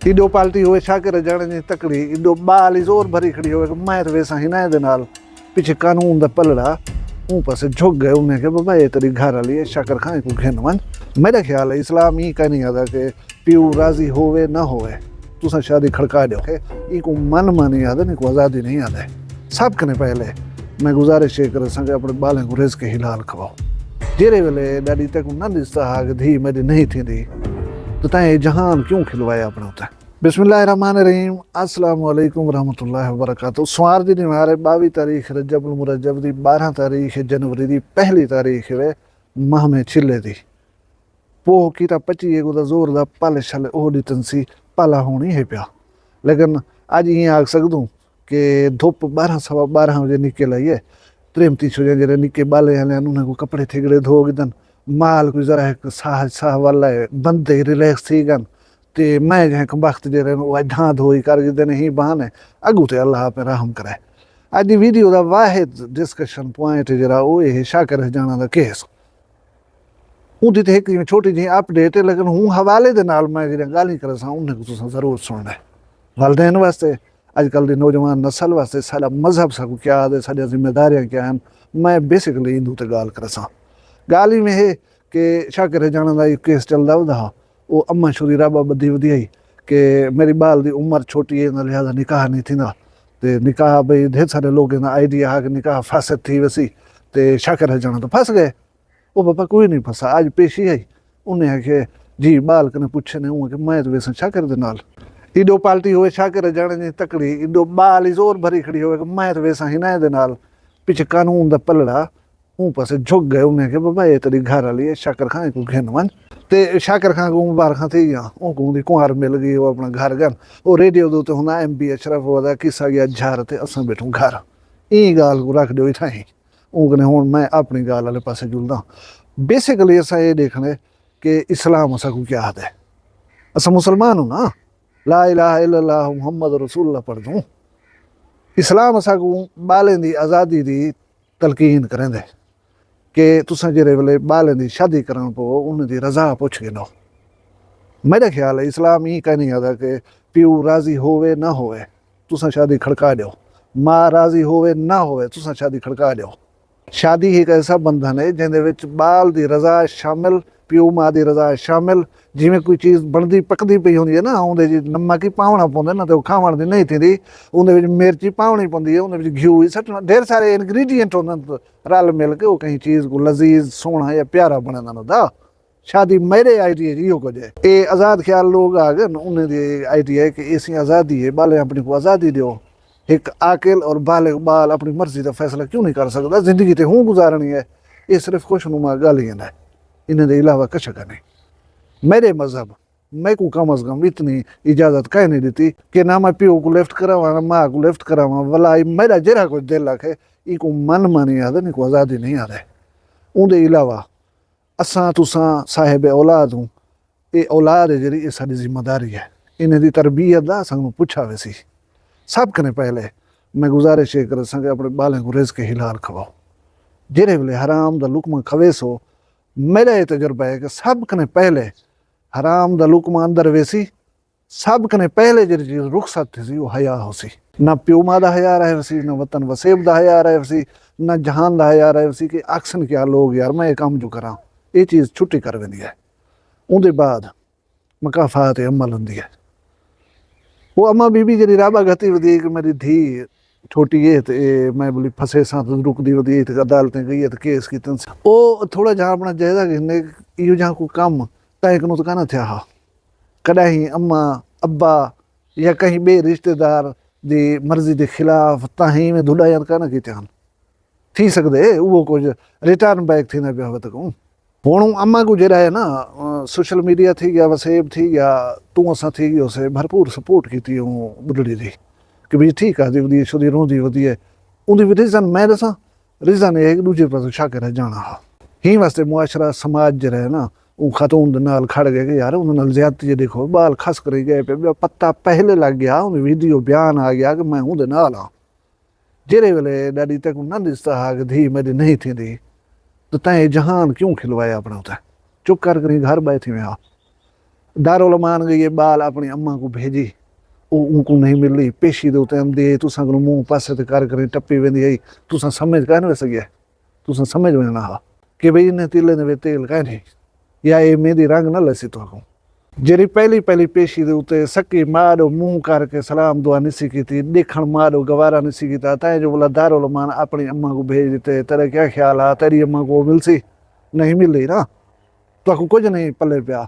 ईडो पाल्टी होवे शाकिर जाने जी तकड़ी ईडो बाल जोर भरी खड़ी होवे कि मैं तो वैसा ही ना दे नाल पीछे कानून दा पलड़ा ऊं पासे झुक गए उन्हें के बाबा ये तेरी घर वाली है शाकिर खान को घेन मन मेरा ख्याल है इस्लाम ही का नहीं आता कि प्यू राजी होवे ना होवे तुसा शादी खड़का दो के इको मन मानी आता नहीं को आज़ादी नहीं आता है सब कने पहले मैं गुजारिश ये कर संगे अपने बालें को रिज़्क़ हिलाल खवाओ जेरे वेले ॾाढी तक न ॾिसता हा कि धी मेरी नहीं थी तो तैं जहान क्यों खिलवाया अपने उते बिस्मिल्लाहिर्रहमानिर्रहीम अस्सलाम वालेकुम रहमतुल्लाहि व बरकातहू सोमवार दी निवारे 22 तारीख रजबुल मुरज्जब दी 12 तारीख जनवरी दी पहली तारीख वे माह में छिले दी पोह कीता 25 को दा जोर दा पल छल ओ दितनसी पला होनी है पिया लेकिन अज ये आख सकदूं कि धुप 12 बजे निकल आई है त्रेमती छुजे जेरे निके बाले हले उन्हें को कपड़े थिगड़े धो गिदन माल कोई जरा एक साह वाला है बंदे रिलैक्स थी गन ते मैं जहाँ वक्त जे रहे ढा धोई कर नहीं बहाने अगू ते अल्लाह पे रहम करे अज दी वीडियो दा वाहिद डिस्कशन पॉइंट जरा वो है शाकिर जाना दा केस उदी ते एक छोटी जी अपडेट है लेकिन हूँ हवाले दे नाल मैं जेड़ा गाली कर सा उन्हें को तुसा जरूर सुनना है वालदैन वास्ते अजकल दी नौजवान नस्ल वास्ते साडा मजहब साकू क्या है साडियां जिम्मेदारियां क्या हैं मैं बेसिकली हिंदू ते गाल कर सा गाल ही में है कि शाकिर जाना दा केस चलदा वदा वो अम्मा शुरी राबा बदी वधियाई कि मेरी बाल दी उम्र छोटी है ना लिहाजा निकाह नहीं थी ना ते निकाह भाई ढेर सारे लोग ना आइडिया है कि निकाह फासद थी वैसी ते शाकिर जाना तो फंस गए वो पापा कोई नहीं फंसा आज पेशी आई उन्हें आखे जी बाल कने पूछे ने कि मैं तो वैसे शाकिर दे नाल ईडो पाल्टी होवे शाकिर जाने जी तकड़ी ईडो बाल जोर भरी खड़ी होवे कि मैं तो वैसा ही ना दे नाल पीछे कानून दा पलड़ा ऊं पासे झुक गए उन्हें के बाबा ये तेरी घर वाली है शाकिर खान को घेन मन ते शाकिर खान को मुबारक थी गया उनको कुंवर मिल गई वो अपना घर गन वो रेडियो दो तो होना MB अशरफ वदा किसा गया झार ते असां बैठूं घर ई गाल को रख दो इथा ही उनकने हुण मैं अपनी गाल वाले पासे जुलदा बेसिकली असां ये देखने कि इस्लाम असा को क्या है असां मुसलमान हूं ना ला इलाहा इल्लल्लाह मुहम्मद रसूलुल्लाह पढ़ दूं इस्लाम असा को बालें दी आज़ादी दी तलकीन करेंदे कि तुसां जेरे वेले बालें दी शादी करन पो उन्हें दी रजा पुछ गिनो मेरा ख्याल है इस्लाम ही का नहीं आता कि प्यू राजी होवे ना होवे तुसां शादी खड़का दो माँ राजी होवे ना होवे तुसां शादी खड़का दो शादी एक ऐसा बंधन है जिंदे विच बाल दी रजा शामिल प्यू माँ दी रजा शामिल जिमें कोई चीज़ बनती पकती पई होंदी है ना उहदे च नमक ही पावना पौंदा ना तो खावण दी नहीं थींदी उहदे विच मिर्च ही पावनी पौंदी है उहदे विच घिऊ ही सटना ढेर सारे इनग्रीडियंट होंदे रल मिल के वो कहीं चीज़ को लजीज सोहना या प्यारा बनना होंदा शादी मेरे आइडिया इहो कुछ है ये आज़ाद ख्याल लोग आ गए उन्हें दी आइडिया है कि ऐसी आज़ादी है बाले अपनी को आज़ादी दो एक आकिल और बालिग बाल अपनी मर्जी का फैसला क्यों नहीं कर सकता जिंदगी तो हूँ गुजारनी है ये सिर्फ खुशनुमा गालियां है इन्हें दे इलावा कछ का नहीं मेरे मजहब मैं को कम अज़ कम इतनी इजाज़त कह नहीं देती कि ना मैं प्यो को लेफ्ट करावा ना माँ को लेफ्ट करावा वला मेरा जरा कुछ दिल रखे इको मन मानी आता नहीं को आज़ादी नहीं आ रहे उनके अलावा असां तुसां साहिब औलाद हूँ ये औलाद है जी ये साड़ी जिम्मेदारी है इन्हें दी तरबियत दा असां पुछा वैसी सब कने पहले मैं गुजारिश ये कर संगे अपने बालें को रिज़्क़ हिलाल खवाओ जेरे वेले हराम दा लुकमा खवेसो मेरा ये तजुर्बा है कि सब कने पहले हराम दा लुकमा अंदर वेसी सब कने पहले जी चीज़ रुखसत थी वो हया होसी ना प्यो माँ दा हया रहे वसी ना वतन वसेब दा हया रहे वसी ना जहान दा हया रहे वसी कि अक्सन क्या लोग यार मैं ये काम जो करा ये चीज़ छुट्टी कर वेंदी है उनके बाद मकाफात अमल होंदी है वो अम्मा बीबी जी राबा गति वधी कि मेरी धी छोटी है तो मैं बोली फसे सा तो रुकदी वधी तो अदालतें गई है तो केस की वो थोड़ा जहाँ अपना जायजा गिने इहो जहाँ को कम तैं कनो तो कान थिया हा कॾहिं अम्मा अब्बा या कहीं बे रिश्तेदार दी मर्ज़ी के खिलाफ ताहीं में धुॾायन कान की थियनि थी सकदे उहो कुछ रिटर्न बैक थी न पियो हवे त हुण अम्मा को जरा है ना सोशल मीडिया थी गया वसेब थी गया तू असा थी गयो से भरपूर सपोर्ट की थी बुढ़ड़ी थी कि भाई ठीक है दी शुदी रोंदी वधी है उनकी भी रीज़न मैं दसा रीज़न ये है कि दूजे पास शाकिर जाना हा ही वास्ते मुआशरा समाज जो है ना वो खातून दे नाल खड़ गए कि यार उन्हें ज्यादती है देखो बाल खस कर गए पे पत्ता पहले लग गया उन्हें वीडियो बयान आ गया कि मैं हूँ दे नाल हाँ जेरे वेले ॾाढी तक न ॾिसता हा कि धी मेरी नहीं थी तो तैं जहान क्यों खिलवाया अपना उते चुप कर करी घर बैठी में हा दारुल मान गई बाल अपनी अम्मा को भेजी, उनको नहीं मिल रही, पेशी दे उत्ते आंदे तुसां को मुंह पासे ते कर टप्पी वेंदी आई, तुसां समझ कान वे सकिया, तुसां समझ में ना आ कि भई इन्हें तिले ने तेल कान है या ये मेहंदी रंग ना लसी तो को जेरी पहली पहली पेशी दे उत्ते सकी मारो मुंह करके सलाम दुआ निसी की थी, देखण मारो गवारा निसी की था, ताए जो बोला दारुल मान अपनी अम्मा को भेज देते, तेरा क्या ख्याल आ, तेरी अम्मा को मिलसी नहीं मिल रही ना, तो कुछ नहीं पल्ले पिया,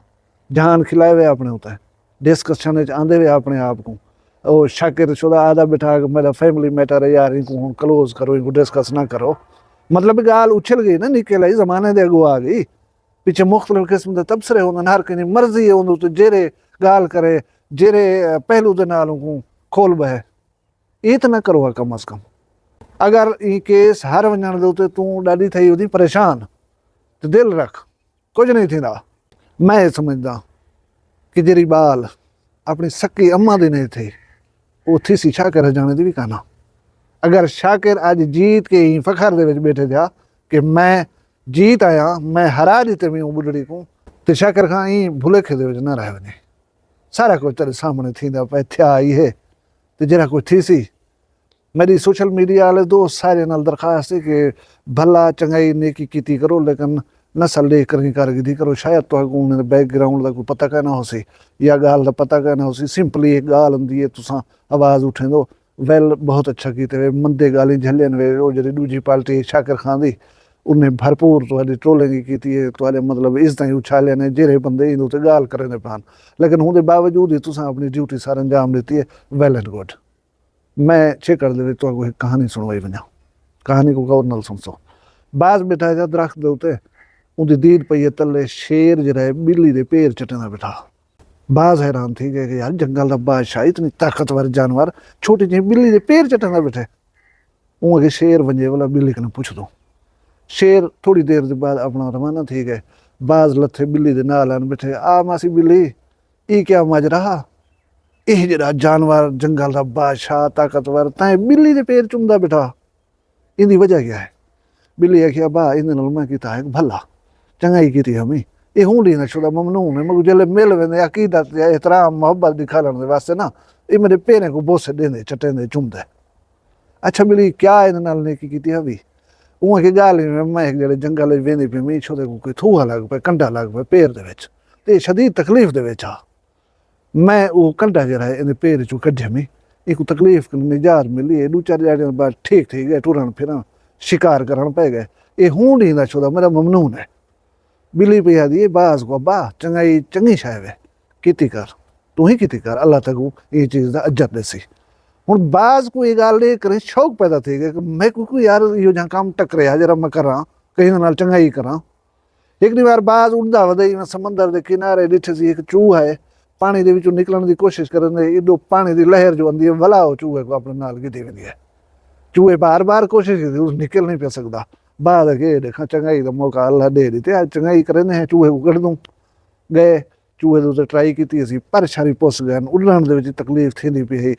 जान खिलाए हुए अपने होता है, डिस्कशन आंदे हुए अपने आप को, ओ शाकिर शुदा आधा बिठा के मेरा फैमिली मैटर है यार, इनको हुण क्लोज करो, इनको डिस्कस ना करो, मतलब गाल उछल गई ना, निकल जमाने दे अगो आ गई, पीछे मुख्तलिफ किस्म के तबसरे होंगे, हर कंहिंजी मर्ज़ी है तो जेरे गाल करे, जेरे पहलू दे नाल को खोल बहे, ये तो ना करो कम अज कम। अगर ई केस हर वञण दे उत्ते तूं ॾाढी थई वधी परेशान, तो दिल रख कुछ नहीं थींदा। मैं ये समझदा कि जेरी बाल अपनी सकी अम्मा दी नहीं थी, वो थी सी शाकिर जाने दी भी काना। अगर शाकिर अज जीत के ही फखर दे विच बैठे था कि मैं जीत आया, मैं हरा दिते मैं बुढ़ड़ी को, तो शाकिर खां ई भुलेखे दे विच ना रह वञे, सारा कुछ तेरे सामने थींदा पे थिया आई है, तो जरा कुछ थी सी। मेरी सोशल मीडिया वाले दोस्त सारे नाल दरखास्त है कि भला चंगाई नेकी कीती करो, लेकिन नस्ल देख कर कारगिरी करो, शायद तो उन्हें बैकग्राउंड का कोई पता कहना हो सी या गाल का पता कहना हो सी, सिंपली एक गाल होंगी है, तुसा आवाज़ उठे दो वैल बहुत अच्छा कीते वे, मंदे गाली झल्ले वे, वो जी दूजी पार्टी शाकिर खान दी उन्हें भरपूर तो ट्रोलिंग की है, तो मतलब इज्जत ही उछाले ने, जेरे बंदे इन उत्ते गाल करें पान, लेकिन उनके बावजूद ही तुसा अपनी ड्यूटी सार अंजाम देती है, वेल एंड गुड। मैं छेकर दे तो एक कहानी सुनवाई वजा, कहानी को गौर नाल सुनसो। बाज बैठा जा दरख्त दे उत्ते, उनकी दीद पई है तले, शेर जरा है बिल्ली दे पैर चटना बैठा। बाज हैरान थी गए कि यार जंगल का बादशाह इतनी ताकतवर जानवर छोटी जी बिल्ली दे पैर चटना बैठे। वो अगे शेर वंजे वाला बिल्ली कने पूछ दो। शेर थोड़ी देर के बाद अपना रवाना थी गए, बाज लथे बिल्ली दे नाल आन बैठे, आ मासी बिल्ली ई क्या मजरा, यह जरा जानवर जंगल का बादशाह ताकतवर तैं बिल्ली दे पैर चुमदा बैठा, इनकी वजह क्या है? बिल्ली आखिया बा इन मैं किता है भला चंगाई की हमें, ये हूँ ना शुदा ममनून है, मगर जल्द मिल वेंदे अकीदत या एहतराम मोहब्बत दिखाने वास्ते ना, ये मेरे पेरें को बोसे देंदे चटेंदे चुमदे। अच्छा बिल्ली क्या इन नाल नेकी कीती हवी? उहाँ की गाल मैं एक जड़े जंगल वेंदी पे मी छोदे को कोई थूहा लग पे, कंडा लग पे पैर दे विच, ते शदीद तकलीफ दे विच आ। मैं वो कंडा जरा है इन पैर चो कढे में, एक तकलीफ निजात मिली, दो चार जड़े बाद ठीक थी गए, टुरन फिरन शिकार करन पे गए, ये हूँ नहीं ना छोदा मेरा ममनून है। बिल्ली पे आदि बाज को बा चंगाई चंगी शायद है कीती कर, तू ही कीती कर, अल्लाह तक ये चीज़ का इज्जत देसी। हूँ बाज को ये गाल कर शौक पैदा थी गया कि मैं को यार यो जहाँ काम टकरिया जरा मैं करा कहीं नाल चंगाई करा। एक दी बार बाज उड़दा वधई मैं समंदर के किनारे डिठे सी एक चूहा है पानी दे विचों निकलण की कोशिश करन, एडो पानी की लहर जो आंदी है वला चूहे को अपने नाल कीती वेंदी है। चूहे बार बार कोशिश की उस निकल नहीं पा सकता, बाद अगे देखा चंगाई का मौका अल्लाह दे दी, आज चंगाई करें हैं चूहे को कढ़ दूँ गए, चूहे तो ट्राई की थी पर सारी पुस गए, उड़न के तकलीफ थी पी,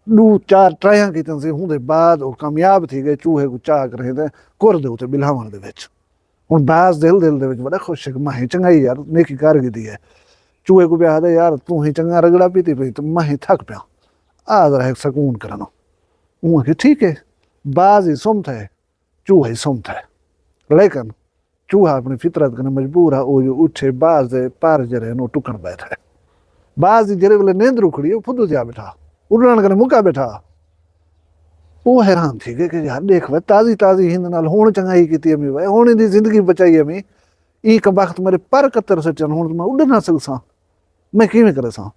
दो चार ट्राइयां की होंगे बाद वो कामयाब थी गए, चूहे को चाह कर कुर दे उत्ते बिलावन दे विच। हुण बाज दिल दिल दे विच बड़ा खुश है कि मैं चंगाई यार नेकी कर दी है। चूहे को प्या दे यार तू ही चंगा रगड़ा पीती पई तो मैं थक पिया, आ जरा सकून करना। वो कि ठीक है बाज ही सुमत है, चूहा ही सुमत है, लेकिन चूहा अपनी फितरत कने मजबूर है, वो जो उठे बाज दे पार जरे नो टुकन बैठा है। बाज जरे वेले नींद रुखड़ी वो फुदू जा बैठा, उड़न कने मुका बैठा। वो हैरान थी कि यार देख वे ताज़ी ताज़ी हिंद नाल हुण चंगाई कीती अमी वे, हुण दी जिंदगी बचाई अमी, ई क वक्त मेरे पर कतर से चन हुण मैं उड़ ना सकसा, मैं किवें करे सा।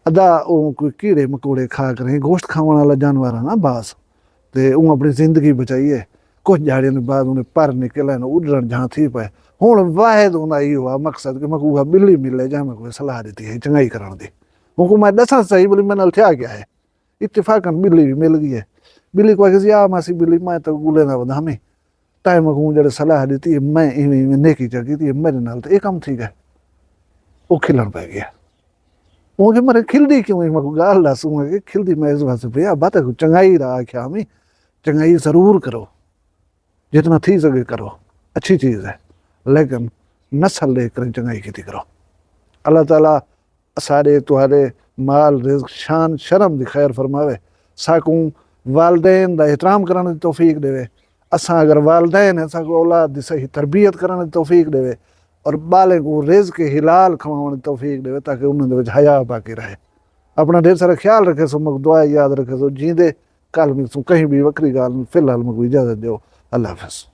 अदा वो कोई कीड़े मकोड़े खा कर गोश्त खाने वाला जानवर है ना बाज, ते वो अपनी जिंदगी बचाई है। कुछ झाड़ियों के बाद उन्हें पर निकले न उड़न जहाँ थी पे, हुण वाहिद उन्दा ई हुआ मकसद कि मैं को बिल्ली मिले जहाँ मैं कोई सलाह देती है चंगाई कराने दी। उनको मैं दसा सही बोली मैं नाल थिया गया है, इत्तेफाकन बिल्ली भी मिल गई है। बिल्ली को आखिर आ मासी बिल्ली मैं तो गुले ना बदा हमें टाइम को जड़े सलाह दी है, मैं इवें नेकी चकी थी मेरे नाल तो ये काम थी गए। वो खिलन पै गया, वो मेरे खिलदी क्यों मैं को गाल दसूंगा कि खिलदी मैं इस वास्ते भैया बात है चंगाई रहा आख्या हमें चंगाई जरूर करो, जितना थी सके करो, अच्छी चीज़ है, लेकिन नस्ल लेकर चंगाई की करो। अल्लाह ताला सारे तुहारे माल रिज़्क शान शर्म दी खैर फरमावे, साकू वालदैन दा एहतराम करने दी तौफीक देवे, असां अगर वालदैन है साकू औलाद दी सही तरबियत करने दी तौफीक देवे और बाले को रिज़्क हिलाल खवाने दी तौफीक देवे ताकि उन्हें दे विच हया बाकी रहे। अपना ढेर सारा ख्याल रखे सो, मग दुआ याद रखे सो, जींदे कल में कहीं भी वक्री गाल, फिलहाल में कोई इजाज़त दो। अल्लाह हाफ़िज़।